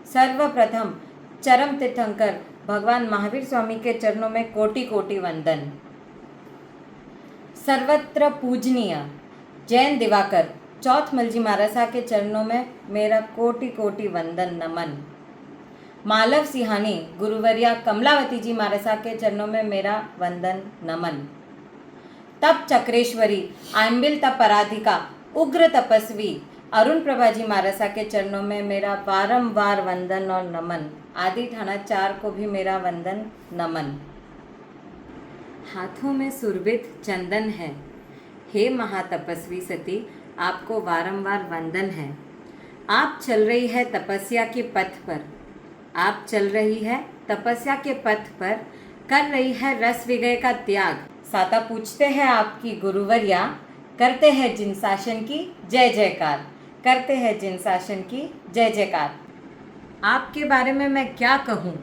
सर्वप्रथम चरम तीर्थंकर भगवान महावीर स्वामी के चरणों में कोटि कोटि वंदन। सर्वत्र पूजनीय जैन दिवाकर चौथमलजी महाराज के चरणों में मेरा कोटि कोटि वंदन नमन। मालव सिंहानी गुरुवर्या कमलावती जी महाराज के चरणों में मेरा वंदन नमन। तप चक्रेश्वरी आइम्बिल तप पराधिका उग्र तपस्वी अरुण प्रभा जी महाराज के चरणों में मेरा बारंबार वंदन और नमन। आदि थाना 4 को भी मेरा वंदन नमन। हाथों में सुरभित चंदन है, हे महातपस्वी सती आपको बारंबार वंदन है। आप चल रही है तपस्या के पथ पर, आप चल रही है तपस्या के पथ पर, कर रही है रस विगय का त्याग। साता पूछते हैं आपकी गुरुवर्या, करते हैं जिन शासन की जय जयकार, करते हैं जिन शासन की जय जयकार। आपके बारे में मैं क्या कहूँ,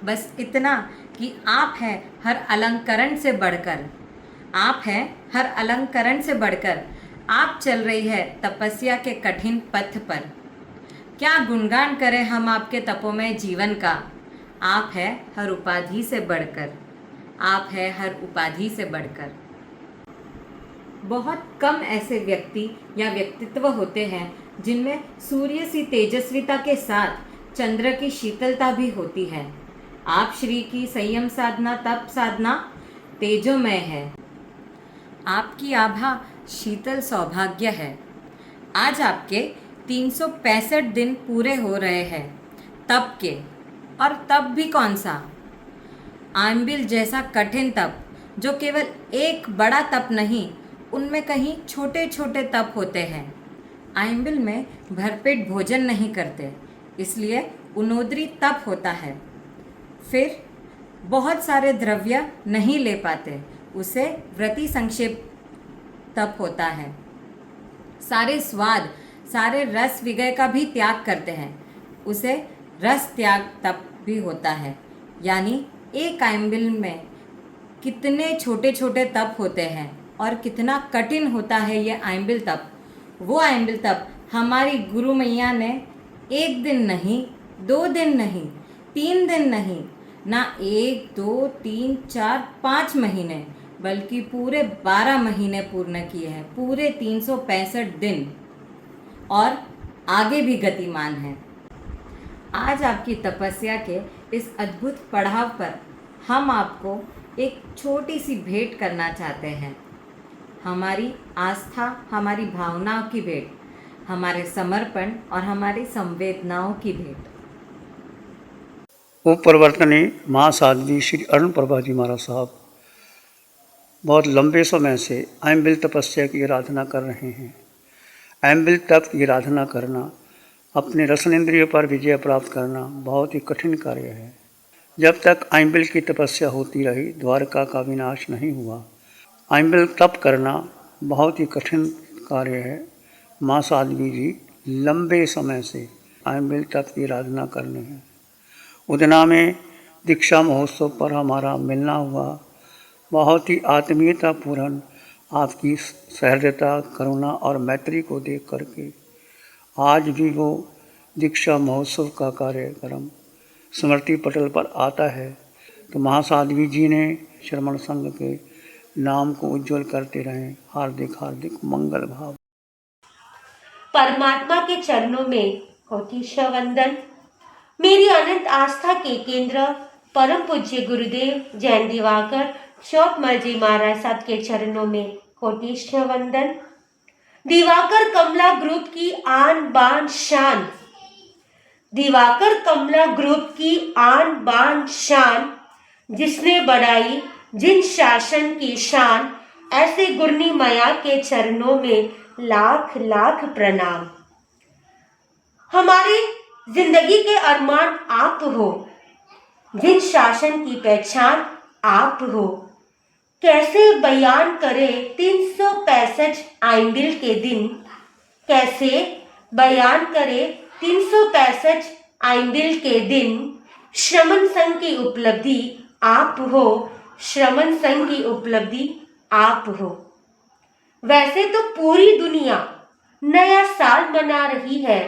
बस इतना कि आप हैं हर अलंकरण से बढ़कर, आप हैं हर अलंकरण से बढ़कर। आप चल रही है तपस्या के कठिन पथ पर, क्या गुणगान करें हम आपके तपोमय जीवन का। आप है हर उपाधि से बढ़कर, आप है हर उपाधि से बढ़कर। बहुत कम ऐसे व्यक्ति या व्यक्तित्व होते हैं जिनमें सूर्य सी तेजस्विता के साथ चंद्र की शीतलता भी होती है। आप श्री की संयम साधना तप साधना तेजोमय है, आपकी आभा शीतल सौभाग्य है। आज आपके 365 दिन पूरे हो रहे हैं तप के, और तप भी कौन सा, आइम्बिल जैसा कठिन तप जो केवल एक बड़ा तप नहीं, उनमें कहीं छोटे छोटे तप होते हैं। आइम्बिल में भरपेट भोजन नहीं करते, इसलिए उनोदरी तप होता है। फिर बहुत सारे द्रव्य नहीं ले पाते, उसे व्रति संक्षेप तप होता है। सारे स्वाद सारे रस विगय का भी त्याग करते हैं, उसे रस त्याग तप भी होता है। यानी एक आइम्बिल में कितने छोटे छोटे तप होते हैं और कितना कठिन होता है ये आइम्बिल तप। वो आइम्बिल तप हमारी गुरु मैया ने 1 दिन नहीं, 2 दिन नहीं, 3 दिन नहीं, ना 1 2 3 4 5 महीने, बल्कि पूरे 12 महीने पूर्ण किए हैं, पूरे 365 दिन, और आगे भी गतिमान है। आज आपकी तपस्या के इस अद्भुत पड़ाव पर हम आपको एक छोटी सी भेंट करना चाहते हैं। हमारी आस्था, हमारी भावनाओं की भेंट, हमारे समर्पण और हमारी संवेदनाओं की भेंट। उपप्रवर्तनी महासाध्वी श्री अरुण प्रभा जी महाराज साहब बहुत लंबे समय से आइम्बिल तपस्या की आराधना कर रहे हैं। आइम्बिल तप की आराधना करना, अपने रसनेंद्रियों पर विजय प्राप्त करना बहुत ही कठिन कार्य है। जब तक आइम्बिल की तपस्या होती रही, द्वारका का विनाश नहीं हुआ। आइम्बिल तप करना बहुत ही कठिन कार्य है। माँ साध्वी जी लंबे समय से आइम्बिल तप की आराधना करने हैं। उदना में दीक्षा महोत्सव पर हमारा मिलना हुआ, बहुत ही आत्मीयतापूर्ण आपकी सहृदयता, करुणा और मैत्री को देख करके आज भी वो दीक्षा महोत्सव का कार्यक्रम स्मृति पटल पर आता है। तो महासाध्वी जी ने श्रमण संघ के नाम को उज्जवल करते रहें। हार्दिक हार्दिक मंगल भाव। परमात्मा के चरणों में कोटिशः वंदन। मेरी अनंत आस्था के केंद्र परम पूज्य गुरुदेव जैन दिवाकर चौथमलजी महाराज साहब के चरणों में कोटिशः वंदन। दिवाकर कमला ग्रुप की आन बान शान, दिवाकर कमला ग्रुप की आन बान शान, जिसने बढ़ाई जिन शासन की शान, ऐसे गुरनी माया के चरणों में लाख लाख प्रणाम। हमारी जिंदगी के अरमान आप हो, जिन शासन की पहचान आप हो। कैसे बयान करे 365 आइम्बिल के दिन, कैसे बयान करे 365 आइम्बिल के दिन। श्रमण संघ की उपलब्धि आप हो, श्रमण संघ की उपलब्धि आप हो। वैसे तो पूरी दुनिया नया साल मना रही है,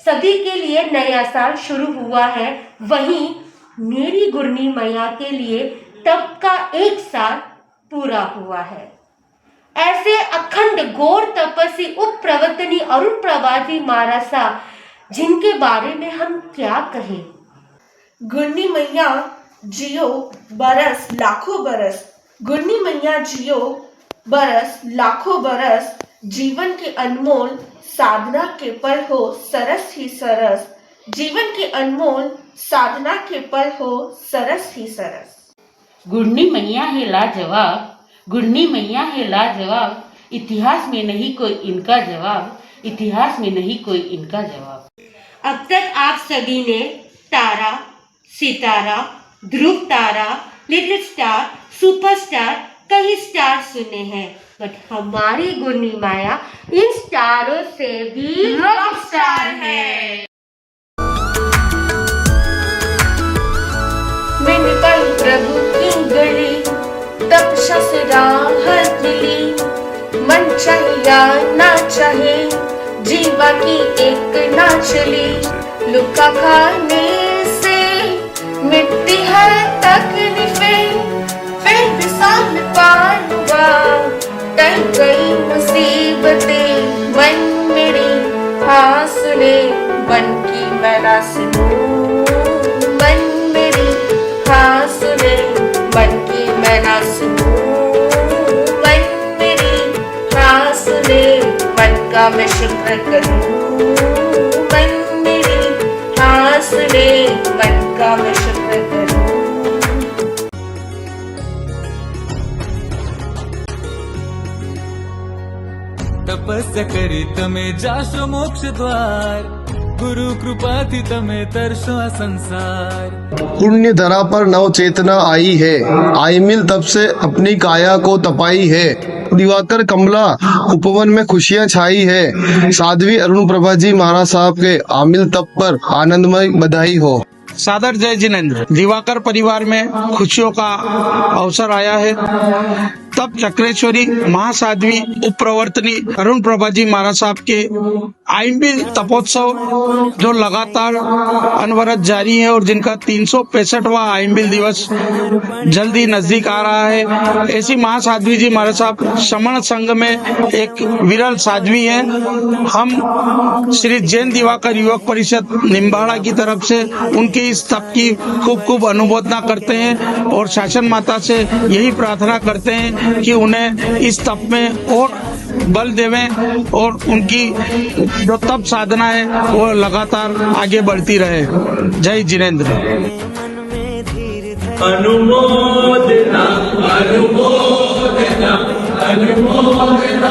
सभी के लिए नया साल शुरू हुआ है, वहीं मेरी गुरनी मैया के लिए तप का 1 साल पूरा हुआ है। ऐसे अखंड घोर तपस्वी उप प्रवर्तनी अरुण प्रभा जी महाराज साहब, जिनके बारे में हम क्या कहें। गुरनी मैया जियो बरस लाखों बरस, गुरनी मैया जियो बरस लाखों बरस, जीवन के अनमोल साधना के पल हो सरस ही सरस, जीवन के अनमोल साधना के पल हो सरस ही सरस। गुरनी मैया है लाजवाब, गुरनी मैया है लाजवाब, इतिहास में नहीं कोई इनका जवाब, इतिहास में नहीं कोई इनका जवाब। अब तक आप सभी ने तारा, सितारा, ध्रुव तारा, लिटिल स्टार, सुपरस्टार, कई स्टार सुने हैं, बट हमारी गुरनी माया इन स्टारों से भी रॉक स्टार है। मैं निकल प्रभु की गली, तब राहत मिली, मन चाहिया ना चाहे, जीवा की एक ना चली, लुका खाने से मिटती है तकलीफें, फिर भी साल पार हुआ, टल गई मुसीबतें, मन मेरी हाँ सुने, मन की मैं ना सुनूं, मन मेरी हाँ सुने, मन की मैं ना सुनूं, मन मेरी हाँ सुने, मन का मैं शुक्र करूं, मन मेरी हाँ सुने, मन का मैं शुक्र करूं। तपस्या करी तमे जाशो मोक्ष द्वार, गुरु कृपा थी तमे तरसो संसार। पुण्य धरा पर नव चेतना आई है, आई मिल तब से अपनी काया को तपाई है, दिवाकर कमला उपवन में खुशियां छाई है, साध्वी अरुण प्रभा जी महाराज साहब के आमिल तप पर आनंदमय बधाई हो। सादर जय जिनेंद्र। दिवाकर परिवार में खुशियों का अवसर आया है। तब चक्रेश्वरी महासाध्वी उप प्रवर्तनी अरुण प्रभा जी महाराज साहब के आइंबिल तपोत्सव जो लगातार अनवरत जारी है और जिनका 365वां आइंबिल दिवस जल्दी नजदीक आ रहा है, ऐसी महासाध्वी जी महाराज साहब समण संघ में एक विरल साध्वी है। हम श्री जैन दिवाकर युवक परिषद निम्बाड़ा की तरफ से उनके इस तप की खूब खूब अनुमोदना करते हैं और शासन माता से यही प्रार्थना करते हैं कि उन्हें इस तप में और बल देवें और उनकी जो तप साधना है वो लगातार आगे बढ़ती रहे। जय जिनेंद्र। अनुमोदना अनुमोदना अनुमोदना अनुमोदना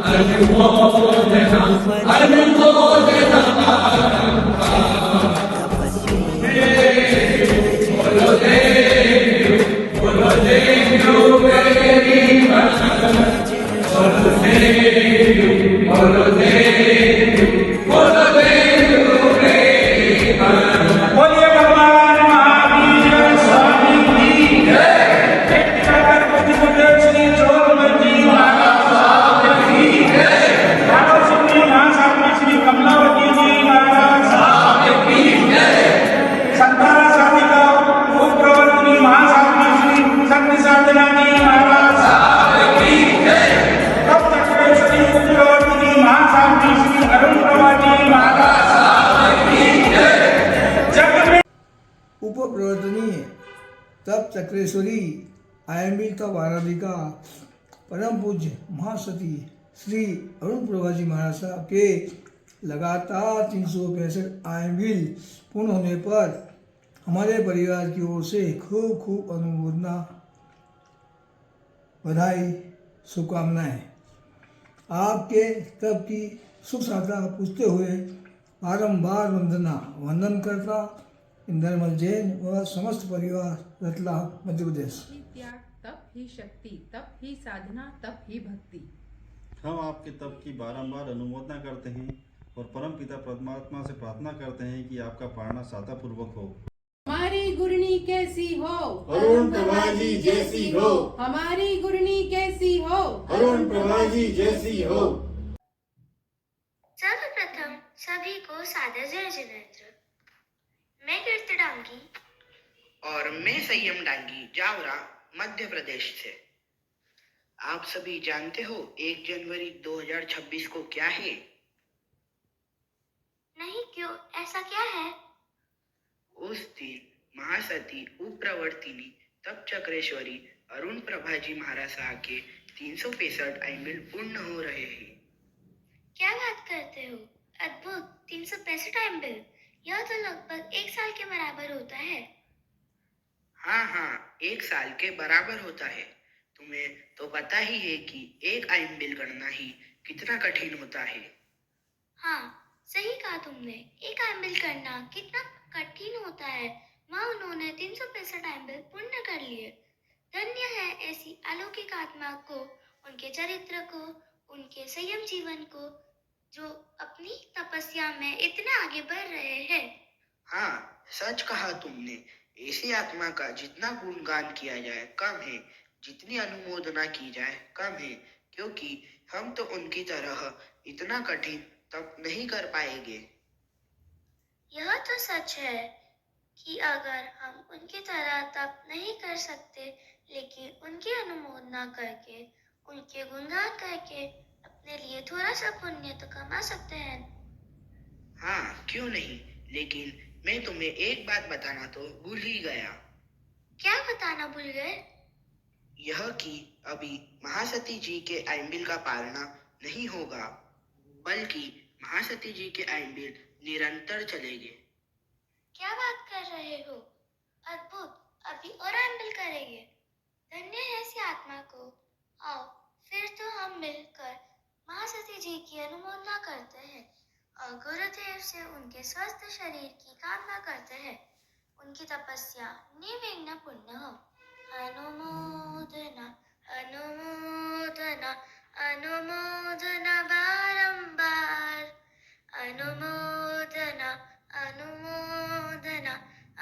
अनुमोदना अनुमोदना। उपप्रवर्तनीय तप चक्रेश्वरी आयंबिल तप आराधिका परम पूज्य महासती श्री अरुण प्रभा जी महाराज साहब के लगातार 365 आयंबिल पूर्ण होने पर हमारे परिवार की ओर से खूब खूब अनुमोदना, बधाई, शुभकामनाएं। आपके तप की सुख साधना पूछते हुए बारंबार वंदन करता इंद्रमल जैन व समस्त परिवार रतलाम मध्य प्रदेश। त्याग तप ही शक्ति, तप ही साधना, तप ही भक्ति। हम आपके तप की बारंबार अनुमोदना करते हैं और परम पिता परमात्मा से प्रार्थना करते हैं कि आपका पालना साधापूर्वक हो। हमारी गुरनी कैसी हो, अरुण प्रभा जी जैसी हो, हमारी गुरनी कैसी हो, अरुण प्रभा जी जैसी हो। सर्वप्रथम सभी को सादर जय जिनेंद्र। मैं कीर्ति डांगी और मैं संयम डांगी, जावरा, मध्य प्रदेश से। आप सभी जानते हो 1 जनवरी 2026 को क्या है? नहीं, क्यों, ऐसा क्या है? उस दिन महासती उपप्रवर्तिनी तप चक्रेश्वरी अरुण प्रभाजी महाराज साहब के 365 आइमिल पूर्ण हो रहे हैं। क्या बात करते हो, अद्भुत। 365 आइमिल, यह तो लगभग 1 साल के बराबर होता है। हाँ, 1 साल के बराबर होता है। तुम्हें तो पता ही है कि 1 आइमिल गणना ही कितना कठिन होता है। हाँ, सही कहा तुमने। 1 आइमिल करना कितना कठिन होता है, वहाँ उन्होंने 365 आइमिल पूर्ण कर लिए। धन्य है ऐसी अलौकिक आत्मा को, उनके चरित्र को, उनके संयम जीवन को, जो अपनी तपस्या में इतना आगे बढ़ रहे हैं। हाँ, सच कहा तुमने। ऐसी आत्मा का जितना गुणगान किया जाए कम है, जितनी अनुमोदना की जाए कम है, क्योंकि हम तो उनकी तरह इतना कठिन तप नहीं कर पाएंगे। यह तो सच है कि अगर हम उनकी तरह तप नहीं कर सकते, लेकिन उनकी अनुमोदना करके, उनके गुणगान करके अपने लिए थोड़ा सा पुण्य तो कमा सकते हैं। हाँ, क्यों नहीं, लेकिन मैं तुम्हें एक बात बताना तो भूल ही गया। क्या बताना भूल गए? यह कि अभी महासती जी के आइमिल का पालना नहीं होगा, बल्कि महासती जी के आइमिल निरंतर चलेंगे। क्या बात कर रहे हो, अद्भुत। अभी और आइमिल करेंगे। धन्य है ऐसी आत्मा को। आओ फिर तो हम मिलकर महासती जी की अनुमोदना करते हैं और गुरुदेव से उनके स्वस्थ शरीर की कामना करते हैं। उनकी तपस्या निर्विघ्न पूर्ण हो। अनुमोदना अनुमोदना अनुमोदना बारंबार, अनुमोदना अनुमोदना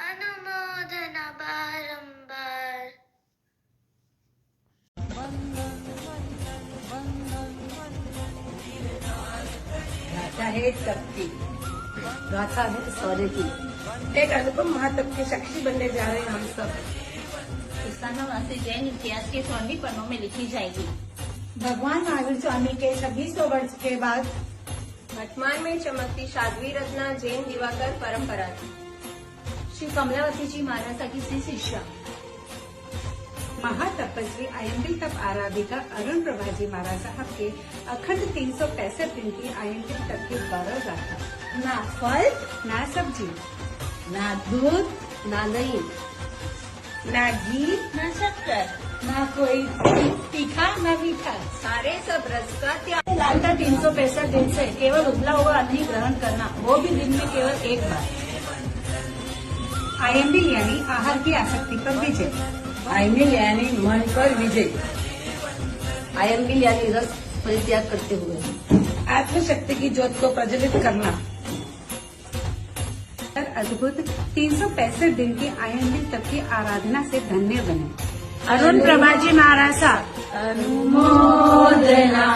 अनुमोदना बारंबार। गाथा है तप की, गाथा है सौर्य की। एक अनुपम महातप के साक्षी बनने जा रहे हैं हम सब। वासी जैन इतिहास के 100वें पन्नों में लिखी जाएगी। भगवान महावीर स्वामी के 2600 वर्ष के बाद वर्तमान में चमकती साध्वी रत्ना जैन दिवाकर परंपरा। श्री कमलावती जी महाराज की श्री शिष्या महातपस्वी आयंबिल तप आराधिका अरुण प्रभाजी महाराज साहब के अखंड 365 दिन की आयंबिल तप की 12 गाथा। ना फल, ना सब्जी, ना दूध, ना दही, ना घी, ना शक्कर, ना कोई तीखा, ना मीठा, सारे सब रस का त्याग। लालता 365 दिन से केवल उबला हुआ अन्न ही ग्रहण करना, वो भी दिन में केवल एक बार। आयंबिल यानी आहार की आसक्ति पर विजय। आयंबिल यानी मन पर विजय। आयंबिल यानी रस परित्याग करते हुए आत्मशक्ति की ज्योत को प्रज्वलित करना। अद्भुत 365 दिन की आयंबिल तप की आराधना से धन्य बने। अरुण प्रभाजी महाराज साहब अनुमोदना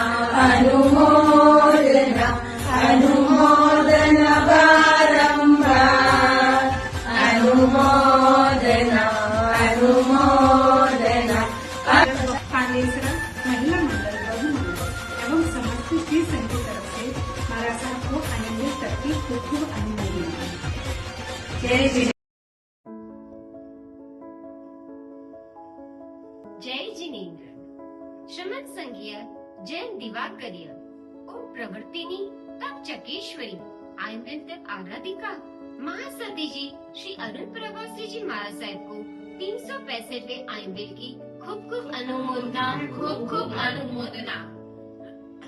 अनुमोदना अनुमोदना बारंबार, अनुमोदना अनुमोदना। पालेसरा महिला मंडल, वधु मंडल एवं समस्त श्री संघ की तरफ से महाराज साहब को आयंबिल तप की खूब खूब अनुमोदना। जय श्री जय जिनेन्द्र। श्रीमद संज्ञा जैन दिवाकर्य ओम प्रवर्तिनी तप चकेश्वरी आयंबिल तप आराधिका महासती जी श्री अरुण प्रभासी जी महाराज साहब को 365वें आयंबिल की खूब खूब अनुमोदना, खूब खूब अनुमोदना।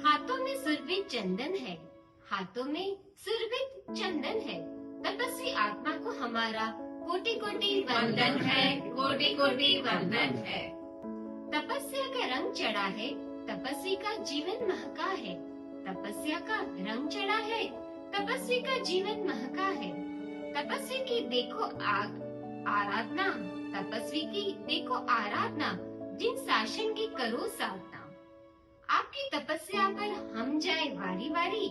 हाथों में सुरभित चंदन है, हाथों में सुरभित चंदन है। तपस्वी आत्मा को हमारा कोटि कोटि वंदन है, कोटि कोटि वंदन है। तपस्या का रंग चढ़ा है, तपस्वी का जीवन महका है। तपस्या का रंग चढ़ा है, तपस्वी का जीवन महका है। तपस्वी की देखो आग, आराधना, तपस्वी की देखो आराधना, जिन शासन की करो साधना। आपकी तपस्या पर हम जाए वारी वारी,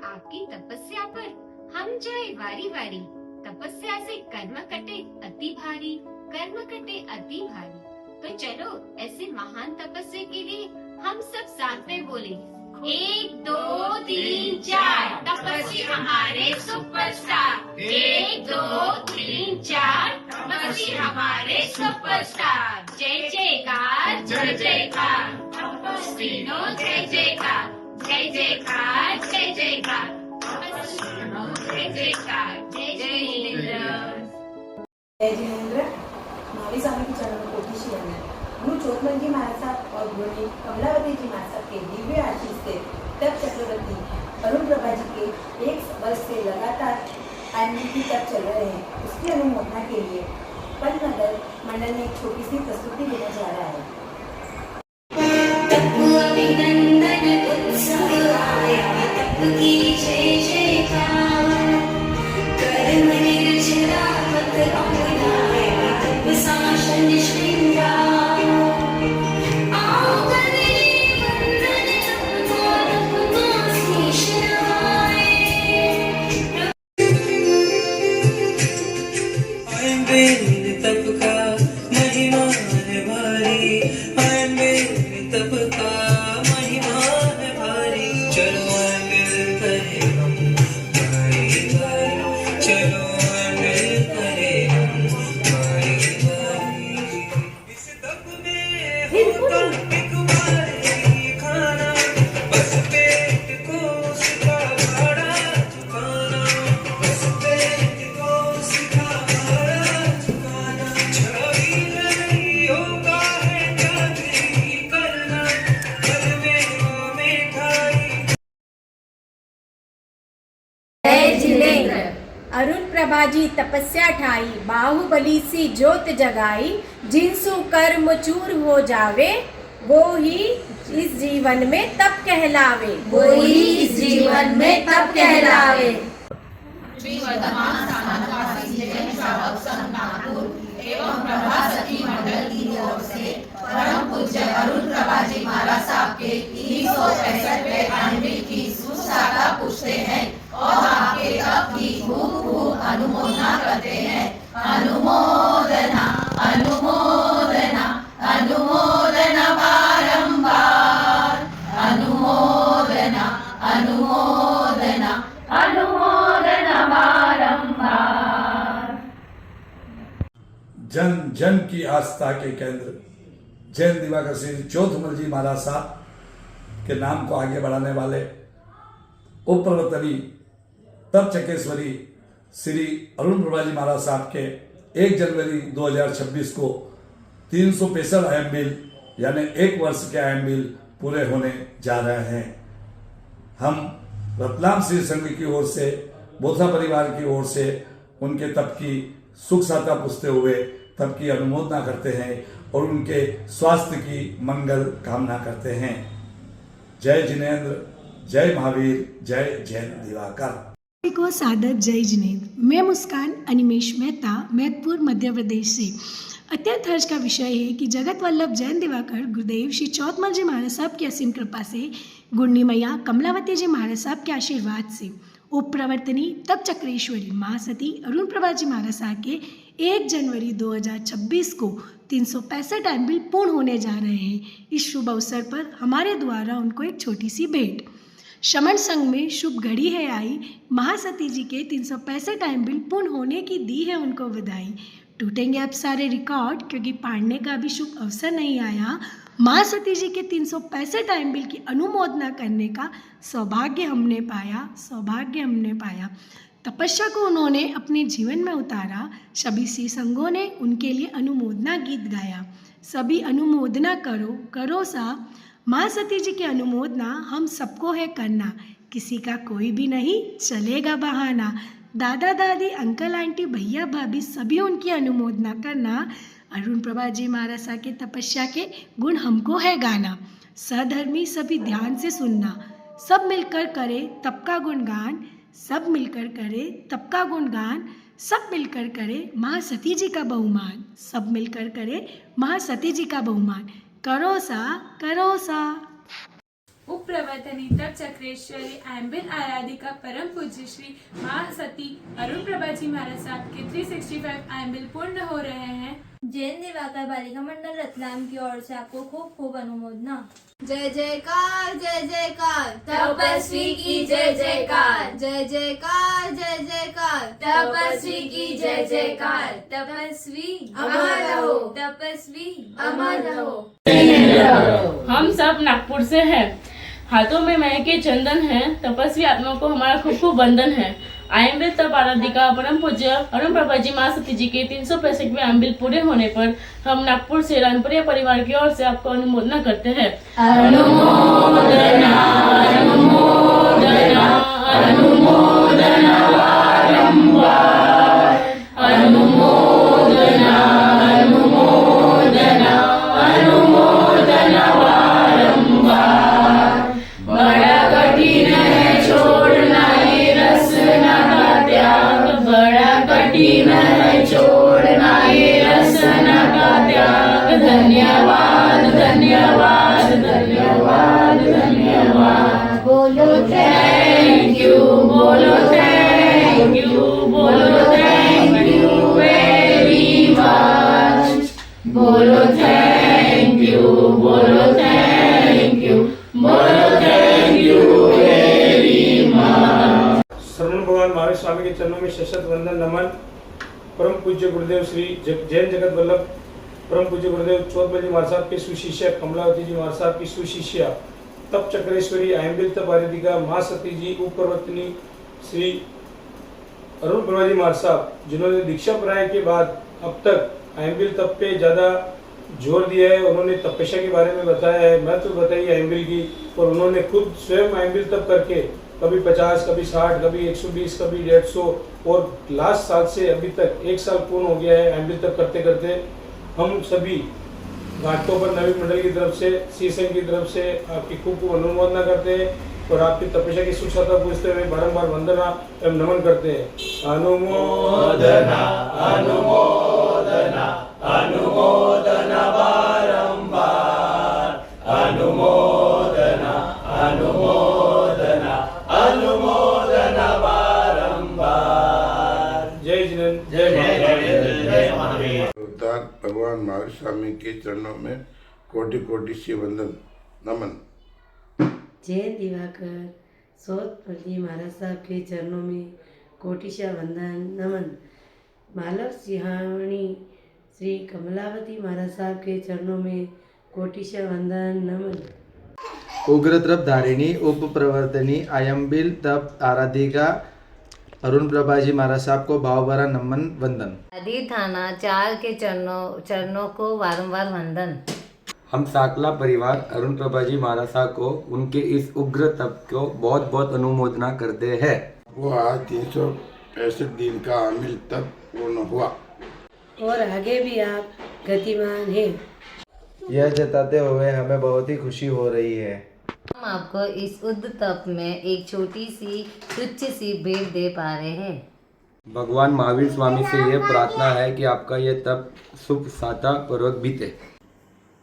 आपकी तपस्या पर हम जाए वारी वारी। तपस्या से कर्म कटे अति भारी, कर्म कटे अति भारी। तो चलो ऐसे महान तपस्या के लिए हम सब साथ में बोले, 1 2 3 4 तपस्वी हमारे सुपरस्टार। 1 2 3 4 तपस्वी हमारे सुपरस्टार। जय जयकार जय जयकार, तपस्विनो जय जयकार, जय जयकार जय जयकार, तपस्विनो जय जयकार। जय जिनेंद्र। जय जिनेंद्र। भावी स्वामी की चरणों को कोटि वंदन। गुरु चोतमल जी महाराज साहब और गुरु कमलावती जी महाराज साहब के दिव्य आशीष से तप चक्रवर्ती अरुण प्रभा जी के 1 वर्ष से लगातार की तप चल रहे हैं, उसकी अनुमोदना के लिए पंचनगर मंडल में एक छोटी सी प्रस्तुति देने जा रहा है। अरुण प्रभा जी तपस्या ठाई, बाहुबली सी ज्योत जगाई। जिनसु कर्म चूर हो जावे, वो ही इस जीवन में तप कहलावे, वो ही इस जीवन में तप कहलावे। श्री वर्धमान स्थानवासी जैन श्रावक संघ नागपुर एवं प्रभा सखी मंडल की ओर से परम पूज्य अरुण प्रभा जी महाराज साहब के 365वें आनंद की सुशाखा पूछते हैं और आपके तप की खूब खूब अनुमोदना करते हैं। अनुमोदना अनुमोदना अनुमोदना बारंबार, अनुमोदना अनुमोदना अनुमोदना बारंबार। जन जन की आस्था के केंद्र जैन दिवाकर श्री चोथमल जी महाराज साहब के नाम को आगे बढ़ाने वाले उपप्रवर्तनी तप चक्रेश्वरी श्री अरुण प्रभा जी महाराज साहब के 1 जनवरी 2026 को 365 आयम बिल यानी 1 वर्ष के आयम बिल पूरे होने जा रहे हैं। हम रतलाम श्री संघ की ओर से, बोथा परिवार की ओर से उनके तप की सुख साता पूछते हुए तप की अनुमोदना करते हैं और उनके स्वास्थ्य की मंगल कामना करते हैं। जय जिनेंद्र, जय महावीर, जय जैन दिवाकर। को सादर जय जिनेंद्र। मैं मुस्कान अनिमेश मेहता, मैदपुर मध्य प्रदेश से। अत्यंत हर्ष का विषय है कि जगत वल्लभ जैन दिवाकर गुरुदेव श्री चौतमल जी महाराज साहब की असीम कृपा से, गुरनी मैया कमलावती जी महाराज साहब के आशीर्वाद से, उप प्रवर्तनी तप चक्रेश्वरी महासती अरुण प्रभा जी महाराज साहब के 1 जनवरी 2026 को 365 आयम बिल पूर्ण होने जा रहे हैं। इस शुभ अवसर पर हमारे द्वारा उनको एक छोटी सी भेंट। शमन संघ में शुभ घड़ी है आई, महासती जी के 365 आयम बिल पूर्ण होने की दी है उनको बधाई। टूटेंगे अब सारे रिकॉर्ड क्योंकि पढ़ने का भी शुभ अवसर नहीं आया। महासती जी के 365 आयम बिल की अनुमोदना करने का सौभाग्य हमने पाया। तपस्या को उन्होंने अपने जीवन में उतारा। सभी श्री संघों ने उनके लिए अनुमोदना गीत गाया। सभी अनुमोदना करो सा। महासती जी की अनुमोदना हम सबको है करना, किसी का कोई भी नहीं चलेगा बहाना। दादा दादी अंकल आंटी भैया भाभी सभी उनकी अनुमोदना करना। अरुण प्रभा जी महाराज साहब के तपस्या के गुण हमको है गाना। सधर्मी सभी ध्यान से सुनना, सब मिलकर करे तप का गुणगान, सब मिलकर करे तप का गुणगान। सब मिलकर करें महासती जी का बहुमान, सब मिलकर करें महासती जी का बहुमान। करो सा। उप प्रवर्तनी तप चक्रेश्वरी आयम्बिल आराधिका परम पूज्य श्री महासती अरुण प्रभाजी महाराज साहब के 365 आयम्बिल पूर्ण हो रहे हैं। जैन दिवाकर बालिका मंडल रतलाम की ओर से आपको खूब खूब अनुमोदना। जय जयकार जय जयकार तपस्वी की जय जयकार, जय जयकार जय जयकार तपस्वी की जय जयकार। तपस्वी अमर रहो, तपस्वी अमर रहो। हम सब नागपुर से हैं। हाथों में महके चंदन है, तपस्वी आत्मा को हमारा खूब खूब वंदन है। आयम्बिल तप आराधिका परम पूज्य अरुण प्रभाजी महासती जी के 365वें आयम्बिल पूरे होने पर हम नागपुर से रानपुरिया परिवार की ओर से आपको अनुमोदना करते हैं। अनुमोदना अनुमोदना अनुमोदना बारंबार, अनुमोदना अनुमोदना अनुमोदना बारंबार। बड़ा कठिन है छोड़ना ये रसना का त्याग, बड़ा कठिन है छोड़ना ये रसना का त्याग। धन्यवाद धन्यवाद धन्यवाद धन्यवाद। बोलो थैंक यू, बोलो थैंक यू, बोलो थैंक यू वेरी मच। बोलो थैंक यू, बोलो थैंक यू, बोलो थैंक यू वेरी मच। श्रवण भगवान महावीर स्वामी के चरणों में शशत वंदन नमन। परम पूज्य गुरुदेव श्री जैन जगत वल्लभ परम पूज्य गुरुदेव चौधमल जी महाराज साहब के सुशिष्य कमलावती जी महाराज साहब की सुशिष्य तप चक्रेश्वरी आयम्बिल तप आराधिका महासती जी उप प्रवर्तनी श्री अरुण प्रभाजी महाराज साहब, जिन्होंने दीक्षा प्राय के बाद अब तक आयम्बिल तप पे ज़्यादा जोर दिया है। उन्होंने तपस्या के बारे में बताया है, महत्व बताई आयम्बिल की, और उन्होंने खुद स्वयं आयम्बिल तप करके कभी 50, कभी 60, कभी 120, कभी 150 और लास्ट साल से अभी तक 1 साल पूर्ण हो गया है आयम्बिल तप करते करते। हम सभी घाटों पर नवी मंडल की तरफ से, सीसंग की तरफ से आपकी खूब खूब अनुमोदना करते हैं और आपकी तपस्या की सुक्षता पूछते हुए बारंबार वंदना एवं नमन करते हैं। अनुमोदना अनुमोदना अनुमोदना बारंबार, अनुमोदना अनुमोदना अनुमोदना बारंबार। जय जिनेन्द्र, जय महावीर। भगवान महावीर स्वामी के चरणों में कोटि कोटि से वंदन नमन। जैन दिवाकर चौधमल महाराज साहब के चरणों में कोटिशा वंदन नमन। मालव सिंहावणी श्री कमलावती महाराज साहब के चरणों में कोटिशा वंदन नमन। उग्र तप धारिणी उप प्रवर्तनी आयम्बिल तप आराधिका अरुण प्रभाजी महाराज साहब को भाव भरा नमन वंदन। आदि थाना 4 के चरणों को बारंबार वंदन। हम साकला परिवार अरुण प्रभाजी महाराज साहब को उनके इस उग्र तप को बहुत बहुत अनुमोदना करते हैं। वो आज 365 दिन का आयम्बिल तप पूर्ण हुआ और आगे भी आप गतिमान हैं। यह जताते हुए हमें बहुत ही खुशी हो रही है। हम आपको इस उद्ध तप में एक छोटी सी तुच्छ सी भेंट दे पा रहे हैं। भगवान महावीर स्वामी से यह प्रार्थना है कि आपका यह तप सुख साता पूर्वक बीते।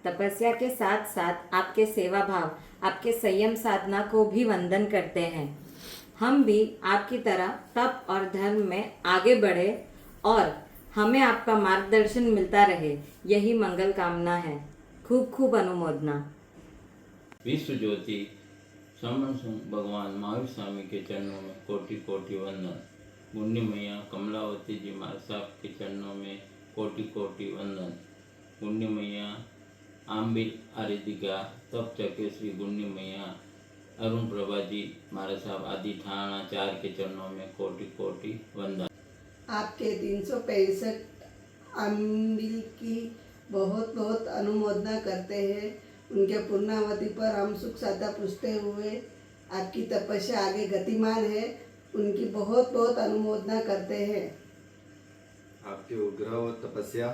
तपस्या के साथ साथ आपके सेवा भाव, आपके संयम साधना को भी वंदन करते हैं। हम भी आपकी तरह तप और धर्म में आगे बढ़े और हमें आपका मार्गदर्शन मिलता रहे, यही मंगल कामना है। खूब खूब अनुमोदना। विश्व ज्योति श्रवण भगवान महावीर स्वामी के चरणों में कोटि कोटि वंदन। गुंडी मैया कमलावती जी महाराज साहब के चरणों में कोटि कोटि वंदन। गुंडी मैया आयम्बिल आराधिका तप चक्रेश्वरी गुंडी मैया अरुण प्रभाजी महाराज साहब आदि थाना 4 के चरणों में कोटि कोटि वंदन। आपके 365 आयम्बिल की बहुत बहुत अनुमोदना करते हैं। उनके पूर्णावधि पर हम सुख साधा पूछते हुए आपकी तपस्या आगे गतिमान है, उनकी बहुत बहुत अनुमोदना करते हैं। आपके उग्र और तपस्या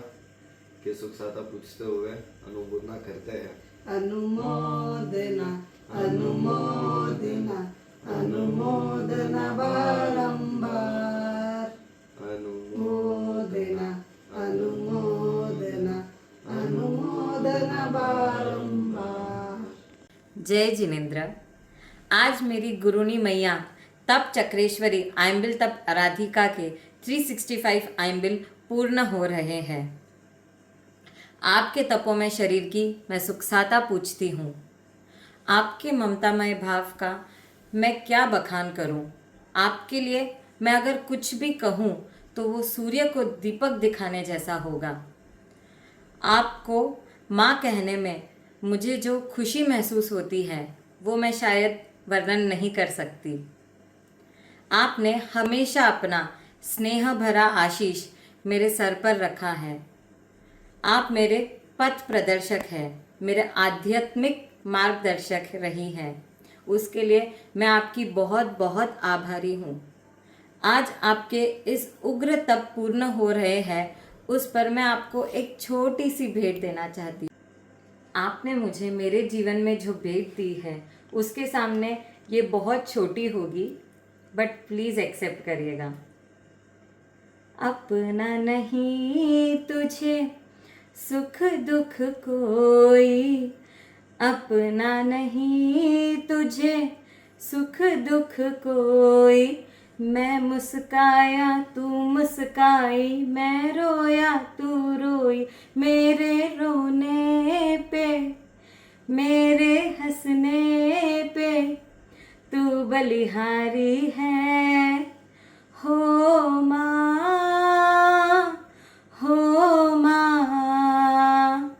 के सुख साधा पूछते हुए अनुमोदना करते हैं। अनुमोदना अनुमोदना अनुमोदना बारंबार, जय जिनेन्द्र। आज मेरी गुरुनी मैया तप चक्रेश्वरी आयम्बिल तप आराधिका के 365 आयम्बिल पूर्ण हो रहे हैं। आपके तपों में शरीर की मैं सुखसाता पूछती हूँ। आपके ममतामय भाव का मैं क्या बखान करूँ। आपके लिए मैं अगर कुछ भी कहूँ तो वो सूर्य को दीपक दिखाने जैसा होगा। आपको माँ कहने में मुझे जो खुशी महसूस होती है वो मैं शायद वर्णन नहीं कर सकती। आपने हमेशा अपना स्नेह भरा आशीष मेरे सर पर रखा है। आप मेरे पथ प्रदर्शक हैं, मेरे आध्यात्मिक मार्गदर्शक रही हैं। उसके लिए मैं आपकी बहुत बहुत आभारी हूँ। आज आपके इस उग्र तप पूर्ण हो रहे हैं, उस पर मैं आपको एक छोटी सी भेंट देना चाहती हूँ। आपने मुझे मेरे जीवन में जो भेंट दी है उसके सामने ये बहुत छोटी होगी, बट प्लीज़ एक्सेप्ट करिएगा। अपना नहीं तुझे सुख दुख कोई, अपना नहीं तुझे सुख दुख कोई। मैं मुस्काया तू मुस्काई, मैं रोया तू रोई। मेरे रोने पे मेरे हंसने पे तू बलिहारी है। हो माँ, हो माँ,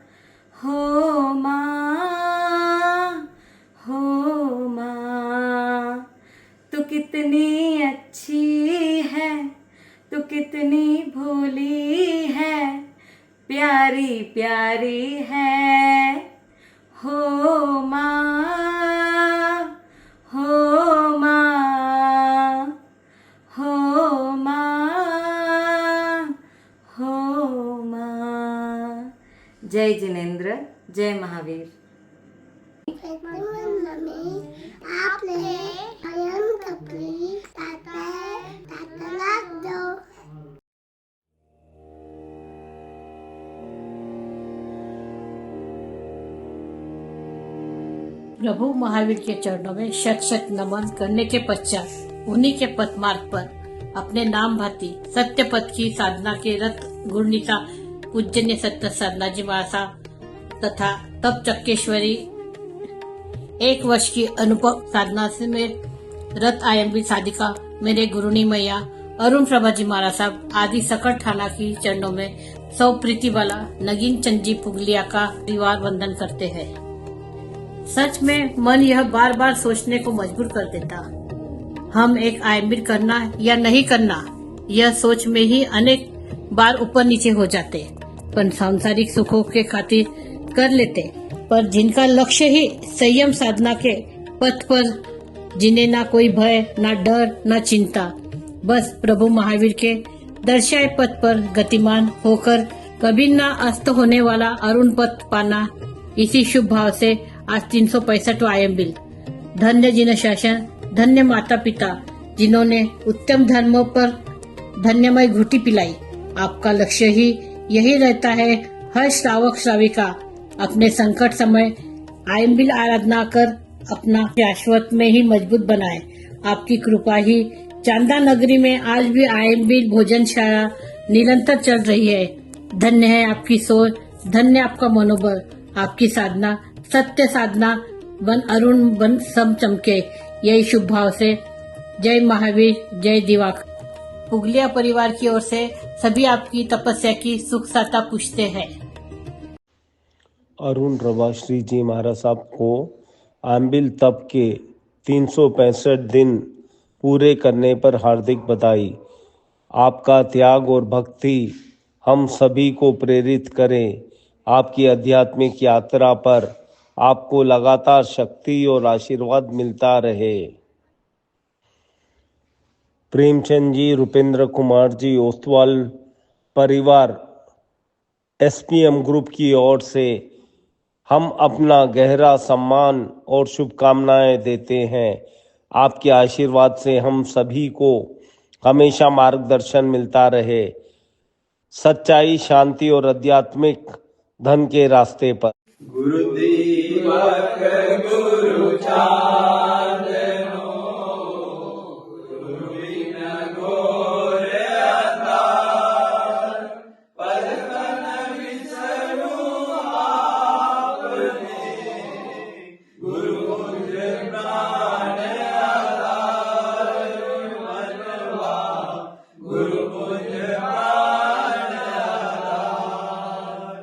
हो माँ, हो माँ। तू कितनी अच्छी है, तू कितनी भोली है, प्यारी प्यारी है। हो माँ, हो माँ, हो माँ, हो माँ। जय जिनेन्द्र, जय महावीर। आपने आयम कपड़ी तातला दो। प्रभु महावीर के चरणों में शत शत नमन करने के पश्चात उन्हीं के पथ मार्ग पर अपने नाम भाती सत्य पथ की साधना के रथ गुरुनीता पूजनीय सत्य साधना जी महाराज तथा तप चक्रेश्वरी 1 वर्ष की अनुभव साधना से में रथ आयम्बिल साधिका मेरे गुरुनी मैया अरुण प्रभा जी महाराज साहब आदि सकल थाना की चरणों में सौ प्रीति वाला नगीन चंद जी पुगलिया का परिवार वंदन करते हैं। सच में मन यह बार बार सोचने को मजबूर कर देता, हम एक आयम्बिल करना या नहीं करना, यह सोच में ही अनेक बार ऊपर नीचे हो जाते, पर सांसारिक सुखों के खातिर कर लेते। पर जिनका लक्ष्य ही संयम साधना के पथ पर, जिन्हें ना कोई भय, ना डर, ना चिंता, बस प्रभु महावीर के दर्शाए पथ पर गतिमान होकर कभी ना अस्त होने वाला अरुण पथ पाना, इसी शुभ भाव से आज 365 आयम्बिल। धन्य जिन शासन, धन्य माता पिता जिन्होंने उत्तम धर्मों पर धन्यमय घुटी पिलाई। आपका लक्ष्य ही यही रहता है, हर श्रावक श्राविका अपने संकट समय आयम्बिल आराधना कर अपना शाश्वत में ही मजबूत बनाए। आपकी कृपा ही चांदा नगरी में आज भी आयम्बिल भोजनशाला निरंतर चल रही है। धन्य है आपकी सोच, धन्य आपका मनोबल, आपकी साधना सत्य साधना बन अरुण बन सब चमके। यही शुभ भाव से जय महावीर, जय दिवाकर। पुगलिया परिवार की ओर से सभी आपकी तपस्या की सुख साता पूछते हैं। अरुण प्रभाश्री जी महाराज साहब को आयम्बिल तप के 365 दिन पूरे करने पर हार्दिक बधाई। आपका त्याग और भक्ति हम सभी को प्रेरित करें। आपकी आध्यात्मिक यात्रा पर आपको लगातार शक्ति और आशीर्वाद मिलता रहे। प्रेमचंद जी, रुपेंद्र कुमार जी, ओस्तवाल परिवार एसपीएम ग्रुप की ओर से हम अपना गहरा सम्मान और शुभकामनाएं देते हैं। आपके आशीर्वाद से हम सभी को हमेशा मार्गदर्शन मिलता रहे, सच्चाई, शांति और आध्यात्मिक धन के रास्ते पर। गुरुदेव सेवक गुरु चांदनो गुरु बिन घोर अंधार पलकन विसरू आपने गुरु मुझ प्राण आधार मनवा गुरु मुझ प्राण आधार।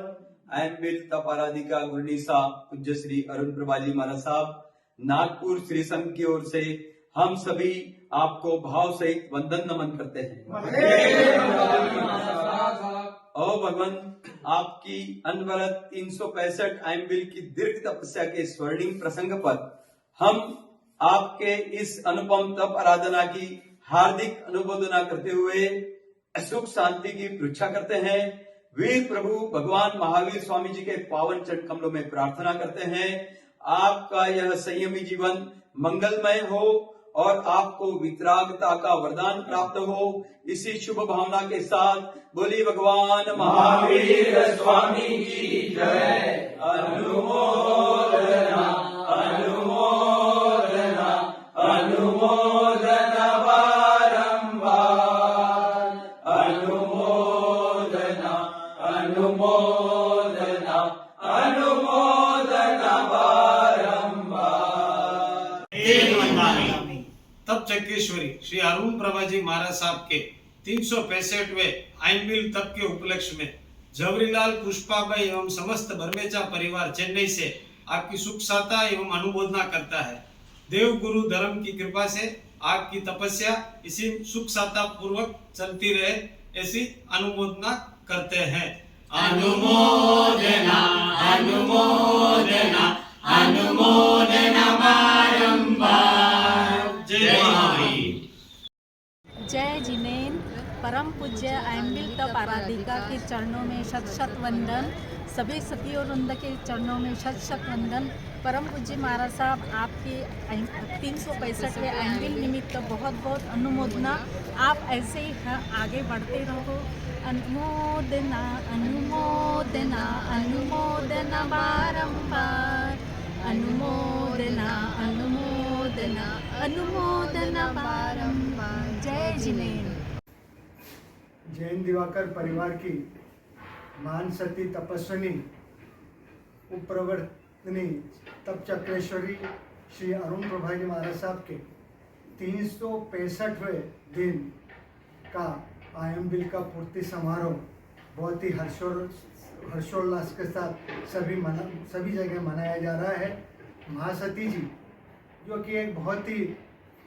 आयम्बिल तप आराधिका गुरुनीसा पूज्य श्री अरुण प्रभाजी महाराज साहब नागपुर श्री संघ की ओर से हम सभी आपको भाव सहित वंदन नमन करते हैं। ओ भगवान, आपकी अनवरत 365 आयम्बिल की दीर्घ तपस्या के स्वर्णिम प्रसंग पर हम आपके इस अनुपम तप आराधना की हार्दिक अनुमोदना करते हुए सुख शांति की पृच्छा करते हैं। वीर प्रभु भगवान महावीर स्वामी जी के पावन चरण कमलों में प्रार्थना करते हैं आपका यह संयमी जीवन मंगलमय हो और आपको वितरागता का वरदान प्राप्त हो। इसी शुभ भावना के साथ बोली भगवान महावीर स्वामी की जय। अनुमोदना अनुमोदना अनुमोदना बारंबार अनुमोदना अनुमोदना अनुमोदना बारंबार। तप चक्रेश्वरी श्री अरुण प्रभाजी महाराज साहब के 365वें आयम्बिल तप के उपलक्ष्य में जवरीलाल पुष्पाबाई एवं समस्त भरमेचा परिवार चेन्नई से आपकी सुख साता एवं अनुमोदना करता है। देव गुरु धर्म की कृपा से आपकी तपस्या इसी सुख साता पूर्वक चलती रहे ऐसी अनुमोदना करते हैं। अनुमोदना अनुमोदना अनुमोदना बारंबार। जय महावीर। जय जिनेन्द्र। परम पूज्य आयम्बिल तप आराधिका के चरणों में शत शत वंदन। सभी सतियों वृंद के चरणों में शत शत वंदन। परम पूज्य महाराज साहब आपके 365वें आयम्बिल निमित्त बहुत बहुत अनुमोदना। आप ऐसे ही आगे बढ़ते रहो। अनुमोदना अनुमोदना अनुमोदना बारंबार अनुमोदना अनुमोदना अनुमोदना बारंबार। जय जिनेन्द्र। जैन दिवाकर परिवार की महान सती तपस्विनी उपप्रवर्तनी तप चक्रेश्वरी श्री अरुण प्रभाजी महाराज साहब के 365वें दिन का आयम्बिल का पूर्ति समारोह बहुत ही हर्षोल्लास के साथ सभी जगह मनाया जा रहा है। महासती जी जो कि एक बहुत ही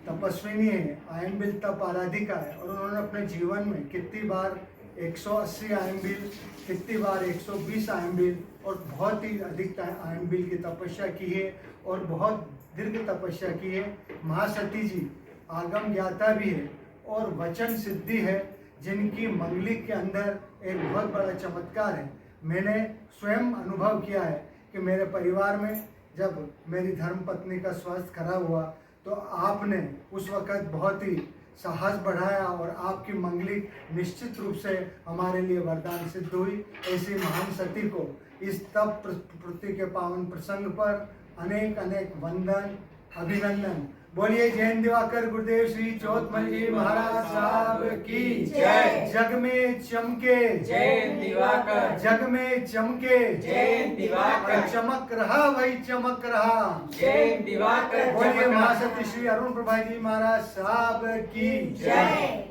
तपस्विनी है, आयम्बिल तप आराधिका है और उन्होंने अपने जीवन में कितनी बार 180 आयम्बिल, कितनी बार 120 आयम्बिल और बहुत ही अधिक आयम्बिल की तपस्या की है और बहुत दीर्घ तपस्या की है। महासती जी आगम ज्ञाता भी है और वचन सिद्धि है, जिनकी मंगलिक के अंदर एक बहुत बड़ा चमत्कार है। मैंने स्वयं अनुभव किया है कि मेरे परिवार में जब मेरी धर्मपत्नी का स्वास्थ्य खराब हुआ तो आपने उस वक़्त बहुत ही साहस बढ़ाया और आपकी मंगलिक निश्चित रूप से हमारे लिए वरदान सिद्ध हुई। ऐसी महान सती को इस तप प्रति के पावन प्रसंग पर अनेक अनेक वंदन अभिनंदन। बोलिए जैन दिवाकर गुरुदेव श्री चौथमल जी महाराज साहब की जय। जग में चमके जैन दिवाकर, जग में चमके जैन दिवाकर, चमक रहा वही चमक रहा जैन दिवाकर। बोलिए महासती श्री अरुण प्रभाजी महाराज साहब की जय।